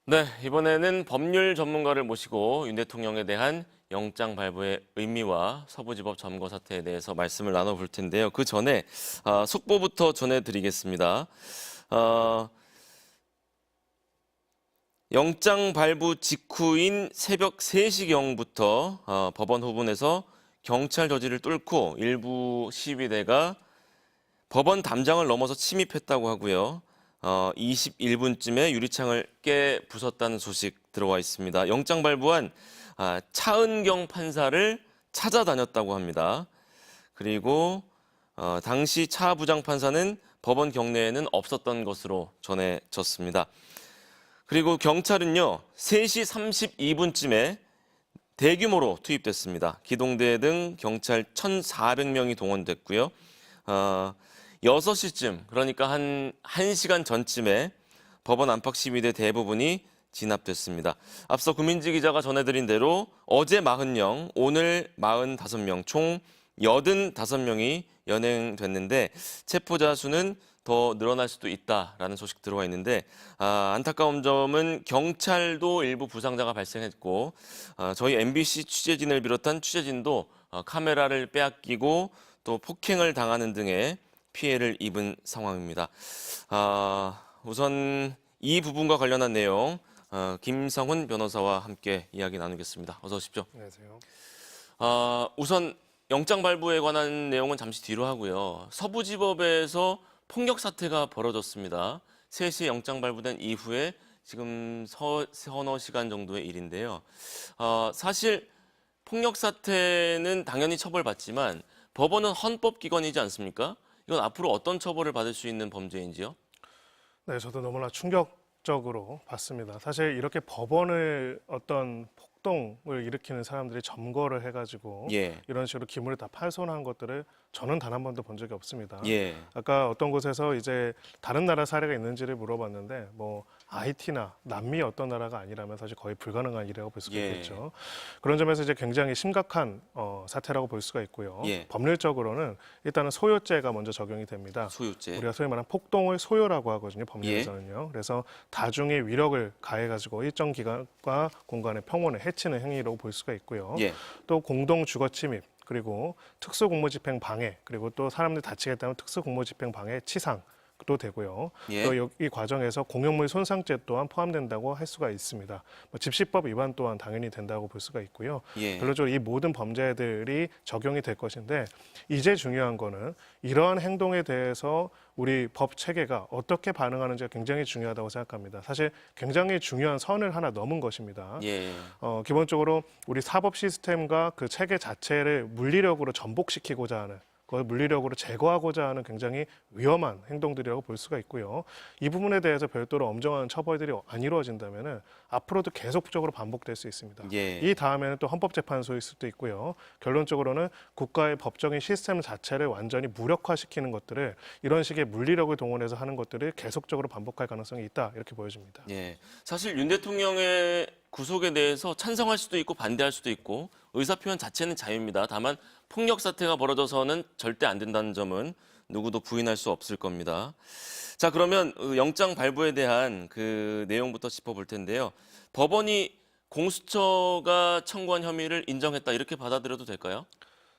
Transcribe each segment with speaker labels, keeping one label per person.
Speaker 1: 네, 이번에는 법률 전문가를 모시고 윤 대통령에 대한 영장 발부의 의미와 서부지법 점거 사태에 대해서 말씀을 나눠볼 텐데요. 그 전에 속보부터 전해드리겠습니다. 어, 영장 발부 직후인 새벽 3시경부터 법원 후문에서 경찰 저지를 뚫고 일부 시위대가 법원 담장을 넘어서 침입했다고 하고요. 21분쯤에 유리창을 깨 부쉈다는 소식 들어와 있습니다. 영장 발부한 차은경 판사를 찾아다녔다고 합니다. 그리고 당시 차 부장 판사는 법원 경내에는 없었던 것으로 전해졌습니다. 그리고 경찰은요, 3시 32분쯤에 대규모로 투입됐습니다. 기동대 등 경찰 1,400명이 동원됐고요. 6시쯤, 그러니까 한 1시간 전쯤에 법원 안팎 시위대 대부분이 진압됐습니다. 앞서 구민지 기자가 전해드린 대로 어제 40명, 오늘 45명, 총 85명이 연행됐는데 체포자 수는 더 늘어날 수도 있다라는 소식 들어와 있는데 안타까운 점은 경찰도 일부 부상자가 발생했고 저희 MBC 취재진을 비롯한 취재진도 카메라를 빼앗기고 또 폭행을 당하는 등의 피해를 입은 상황입니다. 우선 이 부분과 관련한 내용 김성훈 변호사와 함께 이야기 나누겠습니다. 어서 오십시오.
Speaker 2: 안녕하세요.
Speaker 1: 우선 영장 발부에 관한 내용은 잠시 뒤로 하고요. 서부지법에서 폭력 사태가 벌어졌습니다. 3시에 영장 발부된 이후에 지금 서너 시간 정도의 일인데요. 사실 폭력 사태는 당연히 처벌받지만 법원은 헌법기관이지 않습니까? 이건 앞으로 어떤 처벌을 받을 수 있는 범죄인지요?
Speaker 2: 네, 저도 너무나 충격적으로 봤습니다. 사실 이렇게 법원을 어떤 폭동을 일으키는 사람들이 점거를 해가지고
Speaker 1: 예.
Speaker 2: 이런 식으로 기물을 다 파손한 것들을 저는 단 한 번도 본 적이 없습니다.
Speaker 1: 예.
Speaker 2: 아까 어떤 곳에서 이제 다른 나라 사례가 있는지를 물어봤는데 뭐 하이티나 남미 어떤 나라가 아니라면 사실 거의 불가능한 일이라고 볼 수가
Speaker 1: 예.
Speaker 2: 있겠죠. 그런 점에서 이제 굉장히 심각한 사태라고 볼 수가 있고요.
Speaker 1: 예.
Speaker 2: 법률적으로는 일단은 소요죄가 먼저 적용이 됩니다.
Speaker 1: 소유죄.
Speaker 2: 우리가 소위 말하는 폭동을 소요라고 하거든요. 법률에서는요. 그래서 다중의 위력을 가해가지고 일정 기간과 공간의 평온을 해치는 행위로 볼 수가 있고요.
Speaker 1: 예.
Speaker 2: 또 공동 주거 침입, 그리고 특수공무집행 방해, 그리고 또 사람들이 다치겠다면 특수공무집행 방해 치상. 도 되고요.
Speaker 1: 예.
Speaker 2: 또 이 과정에서 공용물 손상죄 또한 포함된다고 할 수가 있습니다. 집시법 위반 또한 당연히 된다고 볼 수가 있고요.
Speaker 1: 예.
Speaker 2: 결론적으로 이 모든 범죄들이 적용이 될 것인데 이제 중요한 거는 이러한 행동에 대해서 우리 법 체계가 어떻게 반응하는지가 굉장히 중요하다고 생각합니다. 사실 굉장히 중요한 선을 하나 넘은 것입니다.
Speaker 1: 예.
Speaker 2: 기본적으로 우리 사법 시스템과 그 체계 자체를 물리력으로 전복시키고자 하는 그걸 물리력으로 제거하고자 하는 굉장히 위험한 행동들이라고 볼 수가 있고요. 이 부분에 대해서 별도로 엄정한 처벌들이 안 이루어진다면 앞으로도 계속적으로 반복될 수 있습니다.
Speaker 1: 예.
Speaker 2: 이 다음에는 또 헌법재판소일 수도 있고요. 결론적으로는 국가의 법적인 시스템 자체를 완전히 무력화시키는 것들을 이런 식의 물리력을 동원해서 하는 것들을 계속적으로 반복할 가능성이 있다 이렇게 보여집니다.
Speaker 1: 예. 사실 윤 대통령의 구속에 대해서 찬성할 수도 있고 반대할 수도 있고 의사표현 자체는 자유입니다. 다만 폭력 사태가 벌어져서는 절대 안 된다는 점은 누구도 부인할 수 없을 겁니다. 자, 그러면 영장 발부에 대한 그 내용부터 짚어볼 텐데요. 법원이 공수처가 청구한 혐의를 인정했다 이렇게 받아들여도 될까요?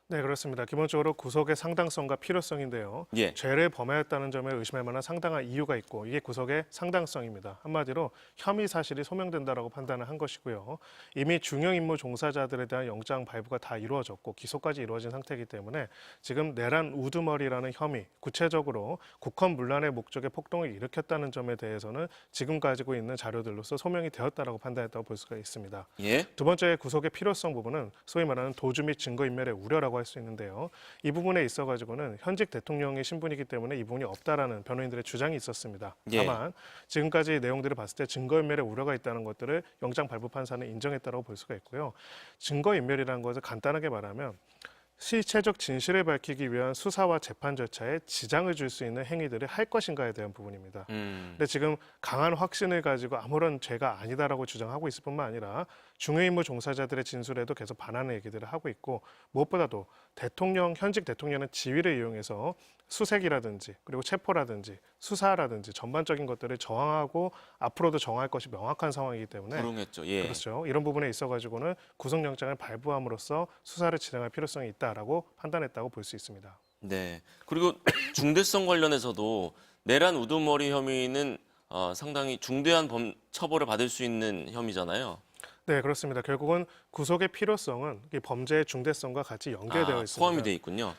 Speaker 2: 네, 그렇습니다. 기본적으로 구속의 상당성과 필요성인데요.
Speaker 1: 예.
Speaker 2: 죄를 범하였다는 점에 의심할 만한 상당한 이유가 있고 이게 구속의 상당성입니다. 한마디로 혐의 사실이 소명된다라고 판단을 한 것이고요. 이미 중형 임무 종사자들에 대한 영장 발부가 다 이루어졌고 기소까지 이루어진 상태이기 때문에 지금 내란 우두머리라는 혐의, 구체적으로 국헌문란의 목적의 폭동을 일으켰다는 점에 대해서는 지금 가지고 있는 자료들로서 소명이 되었다라고 판단했다고 볼 수가 있습니다.
Speaker 1: 예.
Speaker 2: 두 번째 구속의 필요성 부분은 소위 말하는 도주 및 증거인멸의 우려라고 할 수 있는데요. 이 부분에 있어가지고는 현직 대통령의 신분이기 때문에 이 부분이 없다라는 변호인들의 주장이 있었습니다.
Speaker 1: 예.
Speaker 2: 다만 지금까지 내용들을 봤을 때 증거인멸의 우려가 있다는 것들을 영장 발부 판사는 인정했다고 볼 수가 있고요. 증거인멸이라는 것을 간단하게 말하면 실체적 진실을 밝히기 위한 수사와 재판 절차에 지장을 줄 수 있는 행위들을 할 것인가에 대한 부분입니다. 근데 지금 강한 확신을 가지고 아무런 죄가 아니다라고 주장하고 있을 뿐만 아니라 중요임무 종사자들의 진술에도 계속 반하는 얘기들을 하고 있고 무엇보다도 현직 대통령은 지위를 이용해서 수색이라든지 그리고 체포라든지 수사라든지 전반적인 것들을 저항하고 앞으로도 정할 것이 명확한 상황이기 때문에
Speaker 1: 불응했죠. 예.
Speaker 2: 그렇죠. 이런 부분에 있어가지고는 구속영장을 발부함으로써 수사를 진행할 필요성이 있다라고 판단했다고 볼 수 있습니다.
Speaker 1: 네. 그리고 중대성 관련해서도 내란 우두머리 혐의는 상당히 중대한 처벌을 받을 수 있는 혐의잖아요.
Speaker 2: 네, 그렇습니다. 결국은 구속의 필요성은 이 범죄의 중대성과 같이 연결되어 있습니다.
Speaker 1: 포함이 돼 있군요.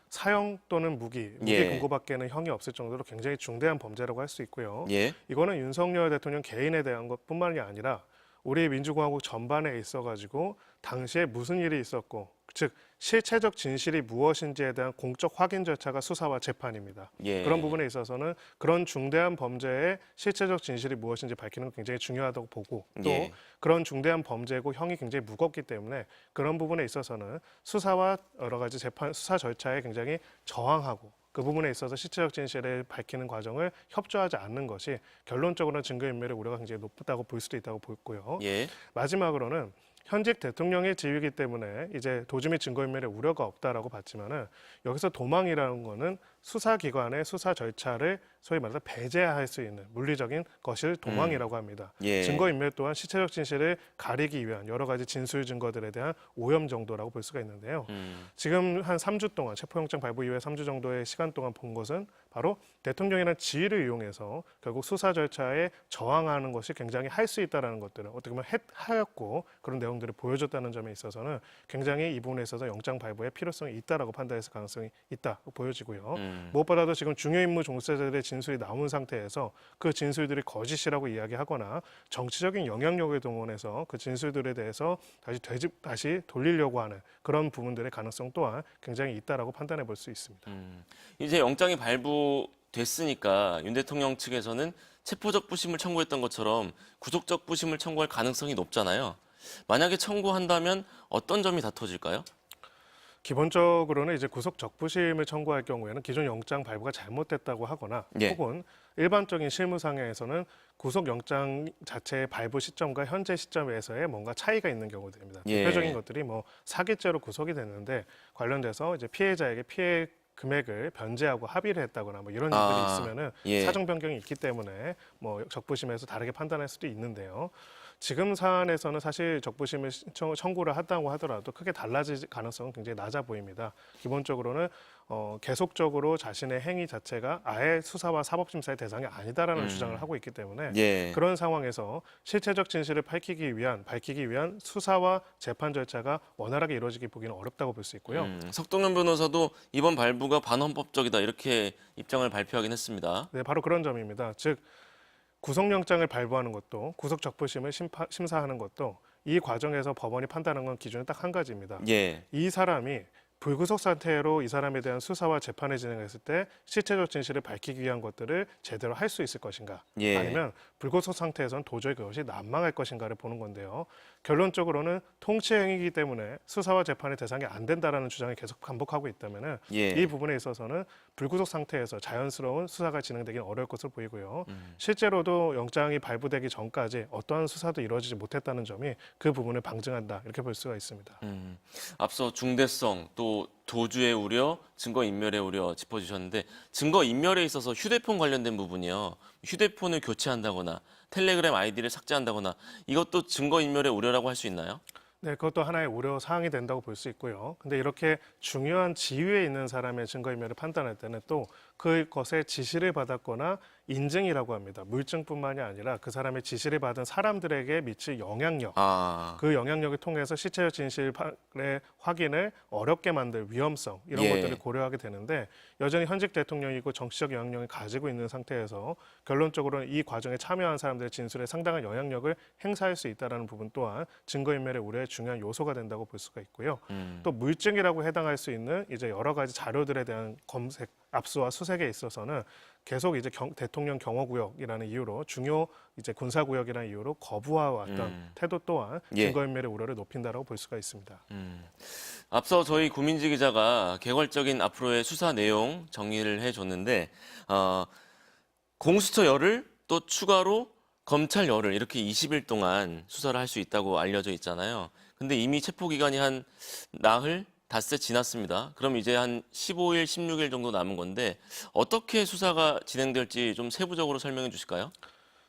Speaker 2: 사형 또는 무기
Speaker 1: 예.
Speaker 2: 금고밖에는 형이 없을 정도로 굉장히 중대한 범죄라고 할 수 있고요.
Speaker 1: 예.
Speaker 2: 이거는 윤석열 대통령 개인에 대한 것뿐만이 아니라 우리 민주공화국 전반에 있어가지고 당시에 무슨 일이 있었고, 즉 실체적 진실이 무엇인지에 대한 공적 확인 절차가 수사와 재판입니다.
Speaker 1: 예.
Speaker 2: 그런 부분에 있어서는 그런 중대한 범죄의 실체적 진실이 무엇인지 밝히는 건 굉장히 중요하다고 보고 또
Speaker 1: 예.
Speaker 2: 그런 중대한 범죄고 형이 굉장히 무겁기 때문에 그런 부분에 있어서는 수사와 여러 가지 재판 수사 절차에 굉장히 저항하고 그 부분에 있어서 실체적 진실을 밝히는 과정을 협조하지 않는 것이 결론적으로는 증거인멸의 우려가 굉장히 높다고 볼 수도 있다고 보고요.
Speaker 1: 예.
Speaker 2: 마지막으로는 현직 대통령의 지위이기 때문에 이제 도주 및 증거인멸의 우려가 없다라고 봤지만은 여기서 도망이라는 거는 수사기관의 수사 절차를 소위 말해서 배제할 수 있는 물리적인 것을 도망이라고 합니다.
Speaker 1: 예.
Speaker 2: 증거인멸 또한 실체적 진실을 가리기 위한 여러 가지 진술 증거들에 대한 오염 정도라고 볼 수가 있는데요. 지금 한 3주 동안 체포영장 발부 이후에 3주 정도의 시간 동안 본 것은 바로 대통령이라는 지위를 이용해서 결국 수사 절차에 저항하는 것이 굉장히 할 수 있다는 것들을 어떻게 보면 하였고 그런 내용들을 보여줬다는 점에 있어서는 굉장히 이 부분에 있어서 영장 발부의 필요성이 있다라고 판단했을 가능성이 있다고 보여지고요. 무엇보다도 지금 중요 임무 종사자들의 진술이 나온 상태에서 그 진술들이 거짓이라고 이야기하거나 정치적인 영향력을 동원해서 그 진술들에 대해서 다시 돌리려고 하는 그런 부분들의 가능성 또한 굉장히 있다라고 판단해 볼 수 있습니다.
Speaker 1: 이제 영장이 발부됐으니까 윤 대통령 측에서는 체포적 부심을 청구했던 것처럼 구속적 부심을 청구할 가능성이 높잖아요. 만약에 청구한다면 어떤 점이 다 터질까요?
Speaker 2: 기본적으로는 이제 구속 적부심을 청구할 경우에는 기존 영장 발부가 잘못됐다고 하거나
Speaker 1: 예.
Speaker 2: 혹은 일반적인 실무상에서는 구속 영장 자체의 발부 시점과 현재 시점에서의 뭔가 차이가 있는 경우들입니다.
Speaker 1: 예.
Speaker 2: 대표적인 것들이 뭐 사기죄로 구속이 됐는데 관련돼서 이제 피해자에게 피해 금액을 변제하고 합의를 했다거나 뭐 이런 일들이 있으면은
Speaker 1: 예.
Speaker 2: 사정 변경이 있기 때문에 뭐 적부심에서 다르게 판단할 수도 있는데요. 지금 사안에서는 사실 적부심을 청구를 한다고 하더라도 크게 달라질 가능성은 굉장히 낮아 보입니다. 기본적으로는 계속적으로 자신의 행위 자체가 아예 수사와 사법심사의 대상이 아니다라는 주장을 하고 있기 때문에
Speaker 1: 예.
Speaker 2: 그런 상황에서 실체적 진실을 밝히기 위한 수사와 재판 절차가 원활하게 이루어지기 보기는 어렵다고 볼 수 있고요.
Speaker 1: 석동현 변호사도 이번 발부가 반헌법적이다 이렇게 입장을 발표하긴 했습니다.
Speaker 2: 네, 바로 그런 점입니다. 즉 구속영장을 발부하는 것도 구속적부심을 심사하는 것도 이 과정에서 법원이 판단하는 건 기준이 딱 한 가지입니다.
Speaker 1: 예.
Speaker 2: 이 사람이 불구속 상태로 이 사람에 대한 수사와 재판을 진행했을 때 실체적 진실을 밝히기 위한 것들을 제대로 할 수 있을 것인가
Speaker 1: 예.
Speaker 2: 아니면 불구속 상태에서는 도저히 그것이 난망할 것인가를 보는 건데요. 결론적으로는 통치행위이기 때문에 수사와 재판의 대상이 안 된다라는 주장을 계속 반복하고 있다면
Speaker 1: 예.
Speaker 2: 이 부분에 있어서는 불구속 상태에서 자연스러운 수사가 진행되기는 어려울 것으로 보이고요. 실제로도 영장이 발부되기 전까지 어떠한 수사도 이루어지지 못했다는 점이 그 부분을 방증한다 이렇게 볼 수가 있습니다.
Speaker 1: 앞서 중대성 또 도주의 우려, 증거인멸의 우려 짚어주셨는데 증거인멸에 있어서 휴대폰 관련된 부분이요. 휴대폰을 교체한다거나 텔레그램 아이디를 삭제한다거나 이것도 증거인멸의 우려라고 할 수 있나요?
Speaker 2: 네, 그것도 하나의 우려 사항이 된다고 볼 수 있고요. 근데 이렇게 중요한 지위에 있는 사람의 증거인멸을 판단할 때는 또 그것의 지시를 받았거나 인증이라고 합니다. 물증뿐만이 아니라 그 사람의 지시를 받은 사람들에게 미칠 영향력, 그 영향력을 통해서 실체적 진실의 확인을 어렵게 만들 위험성 이런
Speaker 1: 예.
Speaker 2: 것들을 고려하게 되는데 여전히 현직 대통령이고 정치적 영향력을 가지고 있는 상태에서 결론적으로는 이 과정에 참여한 사람들의 진술에 상당한 영향력을 행사할 수 있다는 부분 또한 증거인멸의 우려의 중요한 요소가 된다고 볼 수가 있고요. 또 물증이라고 해당할 수 있는 이제 여러 가지 자료들에 대한 검색, 압수와 수색에 있어서는 계속 이제 대통령 경호구역이라는 이유로 중요 이제 군사구역이라는 이유로 거부해왔던 태도 또한
Speaker 1: 예.
Speaker 2: 증거인멸의 우려를 높인다라고 볼 수가 있습니다.
Speaker 1: 앞서 저희 구민지 기자가 개괄적인 앞으로의 수사 내용 정리를 해줬는데 공수처 열흘 또 추가로 검찰 열흘 이렇게 20일 동안 수사를 할 수 있다고 알려져 있잖아요. 근데 이미 체포 기간이 한 나흘, 닷새 지났습니다. 그럼 이제 한 15일, 16일 정도 남은 건데 어떻게 수사가 진행될지 좀 세부적으로 설명해 주실까요?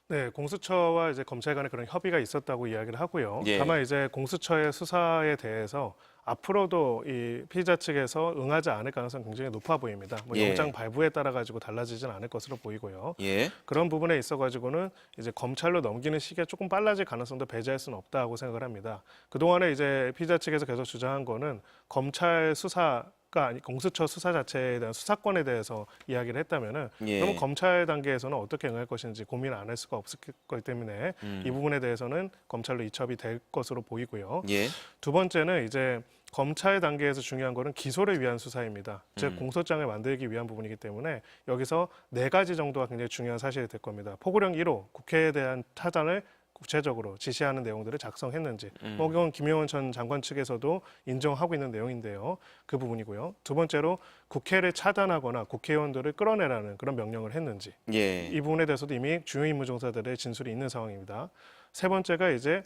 Speaker 2: 네, 공수처와 이제 검찰 간에 그런 협의가 있었다고 이야기를 하고요.
Speaker 1: 예.
Speaker 2: 다만 이제 공수처의 수사에 대해서 앞으로도 이 피의자 측에서 응하지 않을 가능성이 굉장히 높아 보입니다. 뭐
Speaker 1: 예.
Speaker 2: 영장 발부에 따라 가지고 달라지진 않을 것으로 보이고요.
Speaker 1: 예.
Speaker 2: 그런 부분에 있어 가지고는 이제 검찰로 넘기는 시기가 조금 빨라질 가능성도 배제할 수는 없다고 생각을 합니다. 그동안에 이제 피의자 측에서 계속 주장한 거는 검찰 수사가 아니 공수처 수사 자체에 대한 수사권에 대해서 이야기를 했다면은
Speaker 1: 예.
Speaker 2: 그러면 검찰 단계에서는 어떻게 응할 것인지 고민을 안 할 수가 없을 거기 때문에 이 부분에 대해서는 검찰로 이첩이 될 것으로 보이고요.
Speaker 1: 예.
Speaker 2: 두 번째는 이제 검찰 단계에서 중요한 거는 기소를 위한 수사입니다. 즉 공소장을 만들기 위한 부분이기 때문에 여기서 네 가지 정도가 굉장히 중요한 사실이 될 겁니다. 포고령 1호 국회에 대한 타단을 구체적으로 지시하는 내용들을 작성했는지 뭐 이건 김용원 전 장관 측에서도 인정하고 있는 내용인데요. 그 부분이고요. 두 번째로 국회를 차단하거나 국회의원들을 끌어내라는 그런 명령을 했는지
Speaker 1: 예.
Speaker 2: 이 부분에 대해서도 이미 주요 임무 종사들의 진술이 있는 상황입니다. 세 번째가 이제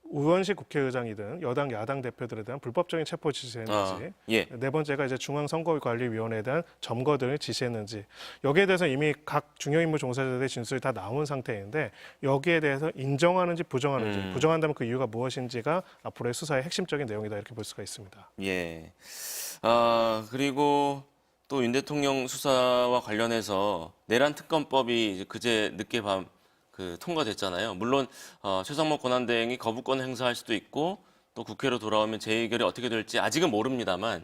Speaker 2: 의원식 국회의장이든 여당 야당 대표들에 대한 불법적인 체포 지시했는지
Speaker 1: 예.
Speaker 2: 네 번째가 이제 중앙선거관리위원회에 대한 점거 등을 지시했는지 여기에 대해서 이미 각 중요 임무 종사자들의 진술이 다 나온 상태인데 여기에 대해서 인정하는지 부정하는지 부정한다면 그 이유가 무엇인지가 앞으로의 수사의 핵심적인 내용이다 이렇게 볼 수가 있습니다.
Speaker 1: 예. 그리고 또 윤 대통령 수사와 관련해서 내란 특검법이 이제 그제 늦게 밤 통과됐잖아요. 물론 최상목 권한대행이 거부권 행사할 수도 있고 또 국회로 돌아오면 재의결이 어떻게 될지 아직은 모릅니다만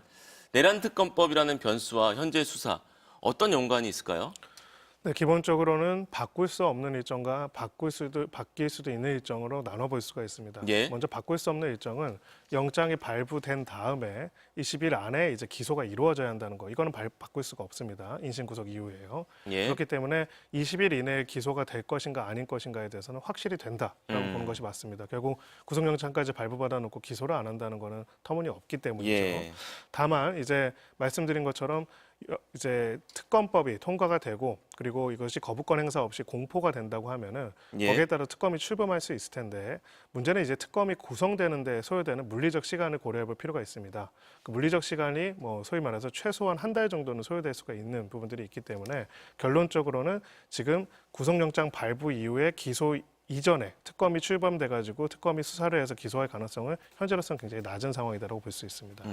Speaker 1: 내란 특검법이라는 변수와 현재 수사 어떤 연관이 있을까요?
Speaker 2: 네, 기본적으로는 바꿀 수 없는 일정과 바뀔 수도 있는 일정으로 나눠볼 수가 있습니다.
Speaker 1: 예.
Speaker 2: 먼저 바꿀 수 없는 일정은 영장이 발부된 다음에 20일 안에 이제 기소가 이루어져야 한다는 거. 이거는 바꿀 수가 없습니다. 인신 구속 이후에요.
Speaker 1: 예.
Speaker 2: 그렇기 때문에 20일 이내에 기소가 될 것인가 아닌 것인가에 대해서는 확실히 된다라고 보는 것이 맞습니다. 결국 구속영장까지 발부받아 놓고 기소를 안 한다는 거는 터무니없기 때문이죠.
Speaker 1: 예.
Speaker 2: 다만 이제 말씀드린 것처럼 이제 특검법이 통과가 되고 그리고 이것이 거부권 행사 없이 공포가 된다고 하면은
Speaker 1: 예.
Speaker 2: 거기에 따라 특검이 출범할 수 있을 텐데 문제는 이제 특검이 구성되는데 소요되는 물리적 시간을 고려해 볼 필요가 있습니다. 그 물리적 시간이 뭐 소위 말해서 최소한 한 달 정도는 소요될 수가 있는 부분들이 있기 때문에 결론적으로는 지금 구속영장 발부 이후에 기소 이전에 특검이 출범돼 가지고 특검이 수사를 해서 기소할 가능성은 현재로서는 굉장히 낮은 상황이다라고 볼 수 있습니다.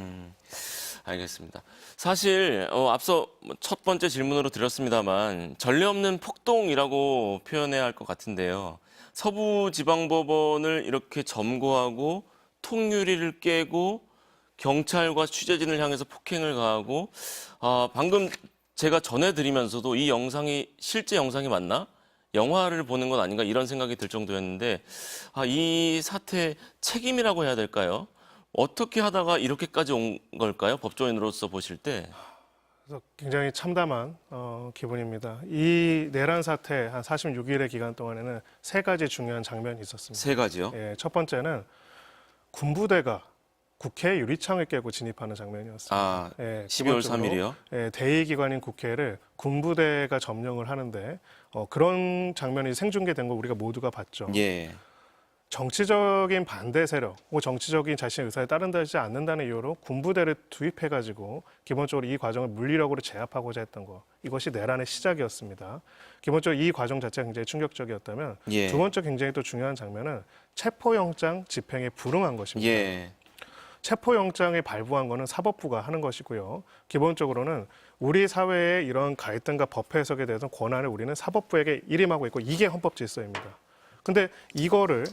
Speaker 1: 알겠습니다. 사실 앞서 첫 번째 질문으로 드렸습니다만 전례 없는 폭동이라고 표현해야 할 것 같은데요. 서부지방법원을 이렇게 점거하고 통유리를 깨고 경찰과 취재진을 향해서 폭행을 가하고 방금 제가 전해드리면서도 이 영상이 실제 영상이 맞나? 영화를 보는 건 아닌가 이런 생각이 들 정도였는데 이 사태 책임이라고 해야 될까요? 어떻게 하다가 이렇게까지 온 걸까요? 법조인으로서 보실 때.
Speaker 2: 그래서 굉장히 참담한 기분입니다. 이 내란 사태 한 46일의 기간 동안에는 세 가지 중요한 장면이 있었습니다.
Speaker 1: 세 가지요?
Speaker 2: 예, 첫 번째는 군부대가 국회 유리창을 깨고 진입하는 장면이었습니다. 예,
Speaker 1: 12월
Speaker 2: 기본적으로
Speaker 1: 3일이요?
Speaker 2: 예, 대의기관인 국회를 군부대가 점령을 하는데 그런 장면이 생중계된 거 우리가 모두가 봤죠.
Speaker 1: 예.
Speaker 2: 정치적인 반대 세력 혹은 정치적인 자신의 의사에 따른다지 않는다는 이유로 군부대를 투입해가지고 기본적으로 이 과정을 물리력으로 제압하고자 했던 거 이것이 내란의 시작이었습니다. 기본적으로 이 과정 자체가 굉장히 충격적이었다면
Speaker 1: 예.
Speaker 2: 두 번째 굉장히 또 중요한 장면은 체포영장 집행에 불응한 것입니다.
Speaker 1: 예.
Speaker 2: 체포영장을 발부한 것은 사법부가 하는 것이고요. 기본적으로는 우리 사회의 이런 갈등과 법 해석에 대해서 권한을 우리는 사법부에게 일임하고 있고 이게 헌법 질서입니다. 근데 이거를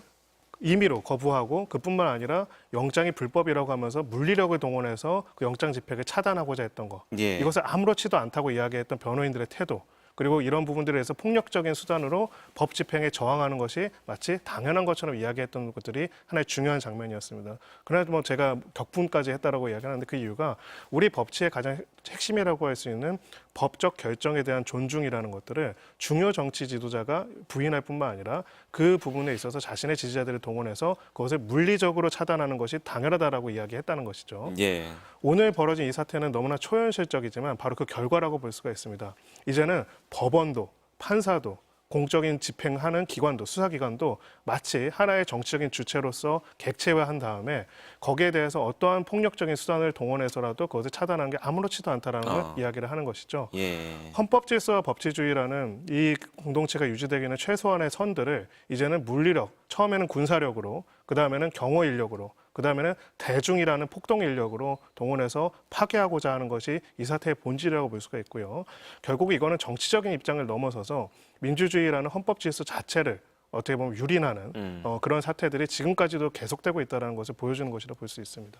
Speaker 2: 임의로 거부하고 그뿐만 아니라 영장이 불법이라고 하면서 물리력을 동원해서 그 영장 집행을 차단하고자 했던 거.
Speaker 1: 예.
Speaker 2: 이것을 아무렇지도 않다고 이야기했던 변호인들의 태도. 그리고 이런 부분들에 대해서 폭력적인 수단으로 법 집행에 저항하는 것이 마치 당연한 것처럼 이야기했던 것들이 하나의 중요한 장면이었습니다. 그러나 뭐 제가 격분까지 했다라고 이야기하는데 그 이유가 우리 법치의 가장 핵심이라고 할 수 있는 법적 결정에 대한 존중이라는 것들을 중요 정치 지도자가 부인할 뿐만 아니라 그 부분에 있어서 자신의 지지자들을 동원해서 그것을 물리적으로 차단하는 것이 당연하다라고 이야기했다는 것이죠.
Speaker 1: 예.
Speaker 2: 오늘 벌어진 이 사태는 너무나 초현실적이지만 바로 그 결과라고 볼 수가 있습니다. 이제는 법원도 판사도 공적인 집행하는 기관도 수사기관도 마치 하나의 정치적인 주체로서 객체화한 다음에 거기에 대해서 어떠한 폭력적인 수단을 동원해서라도 그것을 차단하는 게 아무렇지도 않다라는 걸 이야기를 하는 것이죠.
Speaker 1: 예.
Speaker 2: 헌법 질서와 법치주의라는 이 공동체가 유지되기는 최소한의 선들을 이제는 물리력, 처음에는 군사력으로, 그 다음에는 경호 인력으로, 그 다음에는 대중이라는 폭동 인력으로 동원해서 파괴하고자 하는 것이 이 사태의 본질이라고 볼 수가 있고요. 결국 이거는 정치적인 입장을 넘어서서 민주주의라는 헌법 질서 자체를 어떻게 보면 유린하는 그런 사태들이 지금까지도 계속되고 있다는 것을 보여주는 것이라 볼 수 있습니다.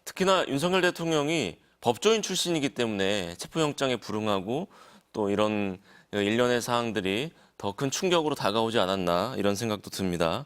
Speaker 1: 특히나 윤석열 대통령이 법조인 출신이기 때문에 체포영장에 불응하고 또 이런 일련의 사항들이 더 큰 충격으로 다가오지 않았나 이런 생각도 듭니다.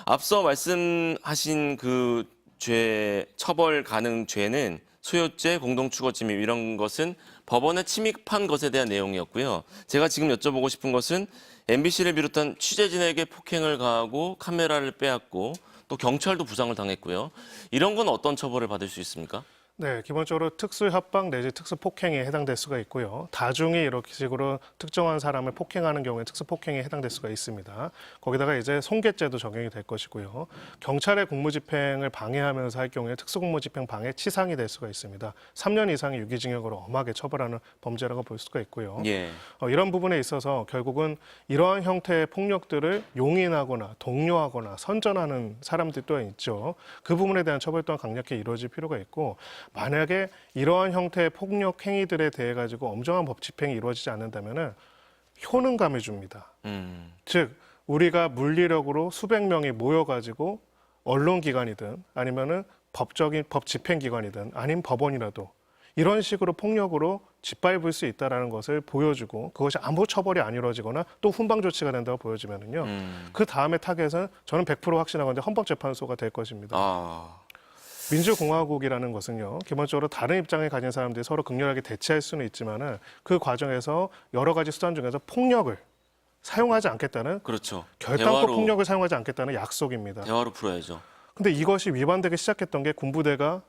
Speaker 1: 앞서 말씀하신 그 죄, 처벌 가능 죄는 소요죄, 공동주거침입 이런 것은 법원에 침입한 것에 대한 내용이었고요. 제가 지금 여쭤보고 싶은 것은 MBC를 비롯한 취재진에게 폭행을 가하고 카메라를 빼앗고 또 경찰도 부상을 당했고요. 이런 건 어떤 처벌을 받을 수 있습니까?
Speaker 2: 네, 기본적으로 특수협박 내지 특수폭행에 해당될 수가 있고요. 다중이 이렇게 식으로 특정한 사람을 폭행하는 경우에 특수폭행에 해당될 수가 있습니다. 거기다가 이제 손괴죄도 적용이 될 것이고요. 경찰의 공무집행을 방해하면서 할 경우에 특수공무집행 방해 치상이 될 수가 있습니다. 3년 이상의 유기징역으로 엄하게 처벌하는 범죄라고 볼 수가 있고요.
Speaker 1: 예.
Speaker 2: 이런 부분에 있어서 결국은 이러한 형태의 폭력들을 용인하거나 독려하거나 선전하는 사람들이 또한 있죠. 그 부분에 대한 처벌 또한 강력히 이루어질 필요가 있고 만약에 이러한 형태의 폭력 행위들에 대해 가지고 엄정한 법 집행이 이루어지지 않는다면은 효능감을 줍니다. 즉 우리가 물리력으로 수백 명이 모여가지고 언론기관이든 아니면은 법적인 법 집행기관이든 아닌 법원이라도 이런 식으로 폭력으로 짓밟을 수 있다라는 것을 보여주고 그것이 아무 처벌이 안 이루어지거나 또 훈방 조치가 된다고 보여지면은요. 그 다음에 타겟은 저는 100% 확신하건데 헌법재판소가 될 것입니다. 민주공화국이라는 것은요, 기본적으로 다른 입장을 가진 사람들이 서로 극렬하게 대치할 수는 있지만은 그 과정에서 여러 가지 수단 중에서 폭력을 사용하지 않겠다는
Speaker 1: 그렇죠.
Speaker 2: 결단코 폭력을 사용하지 않겠다는 약속입니다.
Speaker 1: 대화로 풀어야죠.
Speaker 2: 근데 이것이 위반되기 시작했던 게 군부대가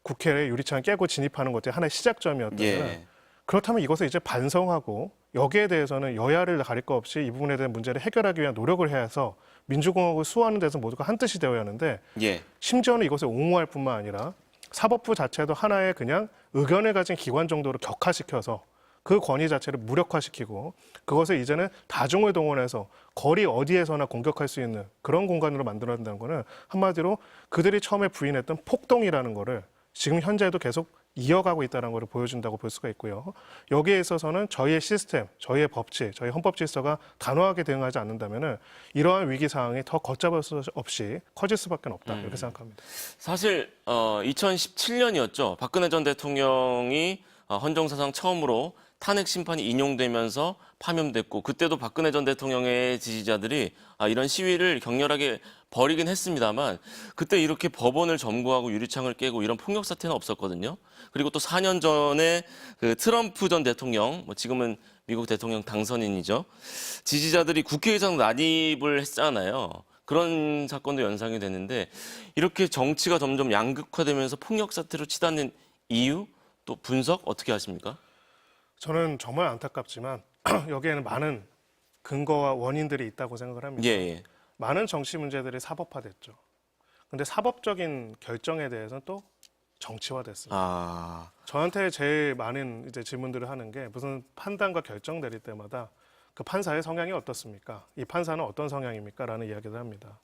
Speaker 2: 국회에 유리창을 깨고 진입하는 것이 하나의 시작점이었다면
Speaker 1: 예.
Speaker 2: 그렇다면 이것을 이제 반성하고 여기에 대해서는 여야를 가릴 거 없이 이 부분에 대한 문제를 해결하기 위한 노력을 해서 민주공화국을 수호하는 데서 모두가 한뜻이 되어야 하는데
Speaker 1: 예.
Speaker 2: 심지어는 이것을 옹호할 뿐만 아니라 사법부 자체도 하나의 그냥 의견을 가진 기관 정도로 격화시켜서 그 권위 자체를 무력화시키고 그것을 이제는 다중을 동원해서 거리 어디에서나 공격할 수 있는 그런 공간으로 만들어야 된다는 거는 한마디로 그들이 처음에 부인했던 폭동이라는 거를 지금 현재도 계속 이어가고 있다는 것을 보여준다고 볼 수가 있고요. 여기에 있어서는 저희의 시스템, 저희의 법치, 저희 헌법 질서가 단호하게 대응하지 않는다면 이러한 위기 상황이 더 걷잡을 수 없이 커질 수밖에 없다 이렇게 생각합니다.
Speaker 1: 사실 2017년이었죠. 박근혜 전 대통령이 헌정사상 처음으로 탄핵 심판이 인용되면서 파면됐고 그때도 박근혜 전 대통령의 지지자들이 이런 시위를 격렬하게 벌이긴 했습니다만 그때 이렇게 법원을 점거하고 유리창을 깨고 이런 폭력 사태는 없었거든요. 그리고 또 4년 전에 그 트럼프 전 대통령, 지금은 미국 대통령 당선인이죠. 지지자들이 국회의장 난입을 했잖아요. 그런 사건도 연상이 됐는데 이렇게 정치가 점점 양극화되면서 폭력 사태로 치닫는 이유 또 분석 어떻게 하십니까?
Speaker 2: 저는 정말 안타깝지만 여기에는 많은 근거와 원인들이 있다고 생각을 합니다.
Speaker 1: 예.
Speaker 2: 많은 정치 문제들이 사법화됐죠. 근데 사법적인 결정에 대해서는 또 정치화됐습니다. 저한테 제일 많은 이제 질문들을 하는 게 무슨 판단과 결정 내릴 때마다 그 판사의 성향이 어떻습니까? 이 판사는 어떤 성향입니까? 라는 이야기를 합니다.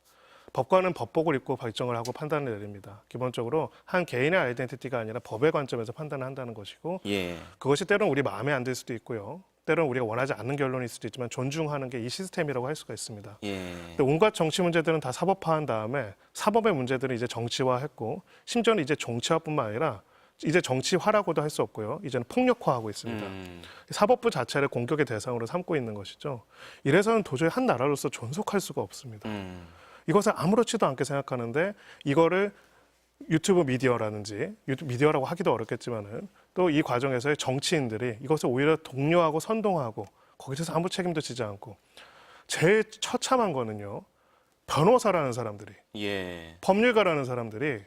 Speaker 2: 법관은 법복을 입고 결정을 하고 판단을 내립니다. 기본적으로 한 개인의 아이덴티티가 아니라 법의 관점에서 판단을 한다는 것이고 그것이 때로는 우리 마음에 안 들 수도 있고요. 때로는 우리가 원하지 않는 결론일 수도 있지만 존중하는 게 이 시스템이라고 할 수가 있습니다. 근데 온갖 정치 문제들은 다 사법화한 다음에 사법의 문제들은 이제 정치화했고 심지어는 이제 정치화뿐만 아니라 이제 정치화라고도 할 수 없고요. 이제는 폭력화하고 있습니다. 사법부 자체를 공격의 대상으로 삼고 있는 것이죠. 이래서는 도저히 한 나라로서 존속할 수가 없습니다. 이것을 아무렇지도 않게 생각하는데 이거를 유튜브 미디어라든지 미디어라고 하기도 어렵겠지만은 또 이 과정에서의 정치인들이 이것을 오히려 독려하고 선동하고 거기서 아무 책임도 지지 않고 제일 처참한 거는요. 변호사라는 사람들이 법률가라는 사람들이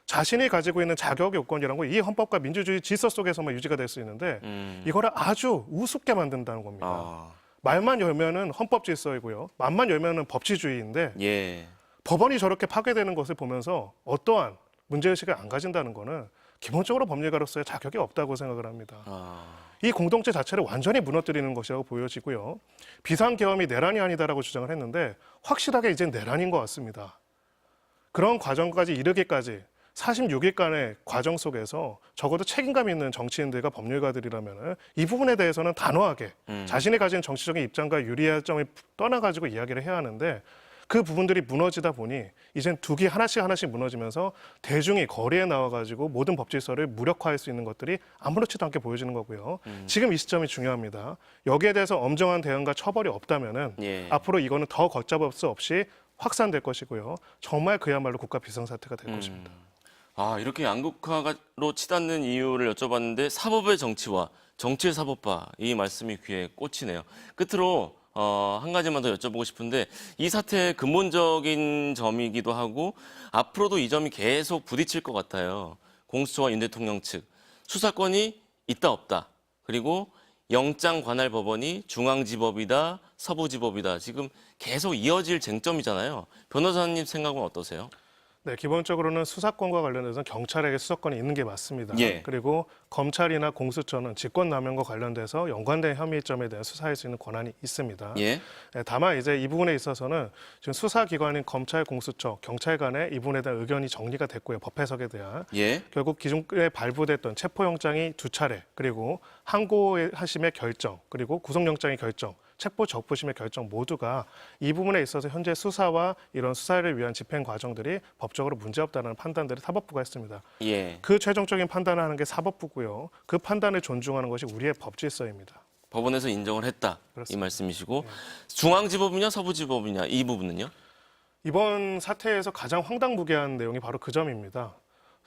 Speaker 2: 자신이 가지고 있는 자격 요건이라는 거 이 헌법과 민주주의 질서 속에서만 유지가 될 수 있는데 이거를 아주 우습게 만든다는 겁니다. 말만 열면은 헌법 질서이고요. 맘만 열면은 법치주의인데
Speaker 1: 예.
Speaker 2: 법원이 저렇게 파괴되는 것을 보면서 어떠한 문제의식을 안 가진다는 거는 기본적으로 법률가로서의 자격이 없다고 생각을 합니다. 이 공동체 자체를 완전히 무너뜨리는 것이라고 보여지고요. 비상계엄이 내란이 아니다라고 주장을 했는데 확실하게 이젠 내란인 것 같습니다. 그런 과정까지 이르기까지 46일간의 과정 속에서 적어도 책임감 있는 정치인들과 법률가들이라면 이 부분에 대해서는 단호하게 자신이 가진 정치적인 입장과 유리한 점을 떠나가지고 이야기를 해야 하는데 그 부분들이 무너지다 보니 이젠 두 개 하나씩 무너지면서 대중이 거리에 나와가지고 모든 법질서를 무력화할 수 있는 것들이 아무렇지도 않게 보여지는 거고요. 지금 이 시점이 중요합니다. 여기에 대해서 엄정한 대응과 처벌이 없다면은
Speaker 1: 예.
Speaker 2: 앞으로 이거는 더 걷잡을 수 없이 확산될 것이고요. 정말 그야말로 국가 비상사태가 될 것입니다.
Speaker 1: 이렇게 양극화로 치닫는 이유를 여쭤봤는데 사법의 정치와 정치의 사법화 이 말씀이 귀에 꽂히네요. 끝으로 한 가지만 더 여쭤보고 싶은데 이 사태의 근본적인 점이기도 하고 앞으로도 이 점이 계속 부딪힐 것 같아요. 공수처와 윤 대통령 측 수사권이 있다 없다 그리고 영장관할법원이 중앙지법이다 서부지법이다 지금 계속 이어질 쟁점이잖아요. 변호사님 생각은 어떠세요?
Speaker 2: 네, 기본적으로는 수사권과 관련해서는 경찰에게 수사권이 있는 게 맞습니다.
Speaker 1: 예.
Speaker 2: 그리고 검찰이나 공수처는 직권남용과 관련돼서 연관된 혐의점에 대한 수사할 수 있는 권한이 있습니다.
Speaker 1: 예.
Speaker 2: 네, 다만 이제 이 부분에 있어서는 지금 수사기관인 검찰, 공수처, 경찰 간에 이 부분에 대한 의견이 정리가 됐고요. 법 해석에 대한.
Speaker 1: 예.
Speaker 2: 결국 기존에 발부됐던 체포영장이 2차례, 그리고 항고하심의 결정, 그리고 구속영장의 결정, 체포 적부심의 결정 모두가 이 부분에 있어서 현재 수사와 이런 수사를 위한 집행 과정들이 법적으로 문제없다는 판단들을 사법부가 했습니다.
Speaker 1: 예.
Speaker 2: 그 최종적인 판단을 하는 게 사법부고요. 그 판단을 존중하는 것이 우리의 법질서입니다.
Speaker 1: 법원에서 인정을 했다 이
Speaker 2: 그렇습니다.
Speaker 1: 말씀이시고 중앙지법이냐 서부지법이냐 이 부분은요?
Speaker 2: 이번 사태에서 가장 황당무계한 내용이 바로 그 점입니다.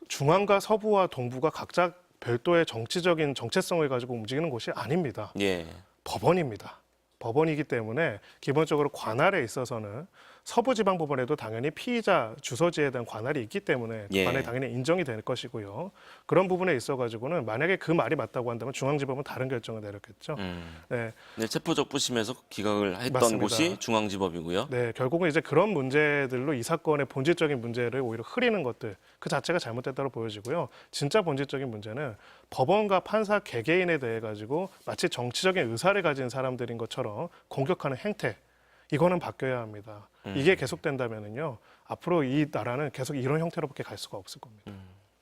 Speaker 2: 중앙과 서부와 동부가 각자 별도의 정치적인 정체성을 가지고 움직이는 곳이 아닙니다.
Speaker 1: 예.
Speaker 2: 법원입니다. 법원이기 때문에 기본적으로 관할에 있어서는 서부지방법원에도 당연히 피의자 주소지에 대한 관할이 있기 때문에 그
Speaker 1: 예.
Speaker 2: 관할이 당연히 인정이 될 것이고요. 그런 부분에 있어가지고는 만약에 그 말이 맞다고 한다면 중앙지법은 다른 결정을 내렸겠죠. 네,
Speaker 1: 네, 체포적부심에서 기각을 했던
Speaker 2: 맞습니다.
Speaker 1: 곳이 중앙지법이고요.
Speaker 2: 네, 결국은 이제 그런 문제들로 이 사건의 본질적인 문제를 오히려 흐리는 것들 그 자체가 잘못됐다고 보여지고요. 진짜 본질적인 문제는 법원과 판사 개개인에 대해 가지고 마치 정치적인 의사를 가진 사람들인 것처럼 공격하는 행태 이거는 바뀌어야 합니다. 이게 계속된다면은요 앞으로 이 나라는 계속 이런 형태로밖에 갈 수가 없을 겁니다.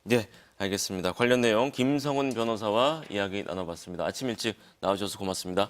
Speaker 1: 네, 알겠습니다. 관련 내용 김성훈 변호사와 이야기 나눠봤습니다. 아침 일찍 나와주셔서 고맙습니다.